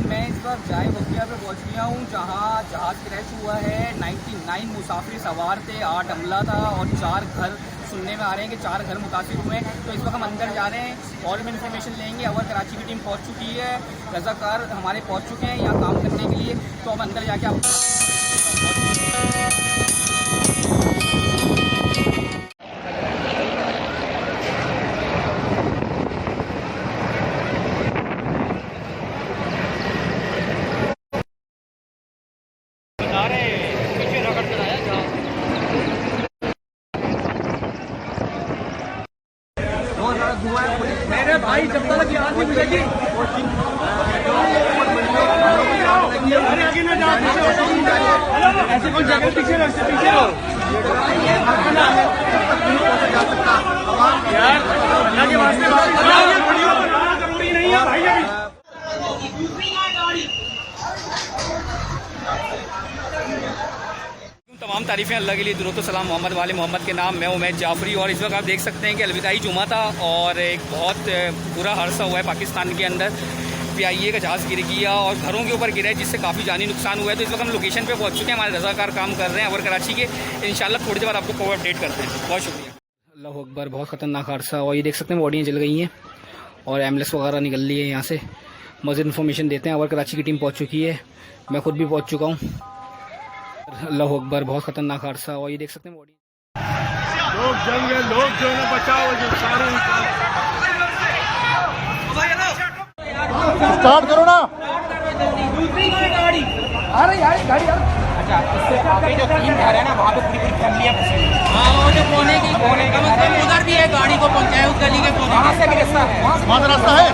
मैं इस वक्त जाए बख्तियार पे पहुंच गया हूं, जहां जहाज़ क्रैश हुआ है। 99 मुसाफिर सवार थे, 8 अमला था और 4 घर सुनने में आ रहे हैं कि 4 घर मुतासिर हुए हैं। तो इस वक्त हम अंदर जा रहे हैं और भी इन्फॉर्मेशन लेंगे। अवर कराची की टीम पहुंच चुकी है, रज़ाकार हमारे पहुंच चुके हैं यहाँ काम करने के लिए। तो हम अंदर जाके आप मेरे भाई जब तक याद नहीं मिलेगी ऐसे कौन जाकर पीछे रहो, पीछे रहो यार, अल्लाह के वास्ते जरूरी नहीं है भाई। तमाम तारीफ़ें अल्लाह के लिए, दुरूद सलाम मोहम्मद वाले मोहम्मद के नाम। मैं उमैद जाफरी और इस वक्त आप देख सकते हैं कि अलविदाई जुमा था और एक बहुत बुरा हादसा हुआ है पाकिस्तान के अंदर। PIA का जहाज़ गिर गया और घरों के ऊपर गिरा है, जिससे काफ़ी जानी नुकसान हुआ है। तो इस वक्त हम लोकेशन पे पहुंच चुके हैं, हमारे रज़ाकार काम कर रहे हैं अवर कराची के। इंशाल्लाह थोड़ी देर बाद आपको खबर अपडेट करते हैं। बहुत शुक्रिया। अल्लाह अकबर, बहुत ख़तरनाक हादसा। और ये देख सकते हैं बॉडियाँ जल गई हैं और एम्बुलेंस वगैरह निकल रही है यहाँ से। मज़ीद इन्फॉर्मेशन देते हैं। अवर कराची की टीम पहुँच चुकी है, मैं खुद भी पहुँच चुका हूँ। अल्लाह अकबर, बहुत ख़तरनाक हादसा। और ये देख सकते हैं बॉडी, लोग जंग है, लोग जो है बचाओ, जो सारे स्टार्ट करो ना। दूसरी गाड़ी आ रही है, गाड़ी आ रही। अच्छा, इससे आगे जो 3 घर है ना, वहाँ पे पूरी फैमिलियाँ फंसी हुई हैं। हाँ, वो जो कोने की कम से कम उधर भी है, गाड़ी को पहुँचाए उस गली के कोने। वहाँ से भी रास्ता है, वहाँ से रास्ता है।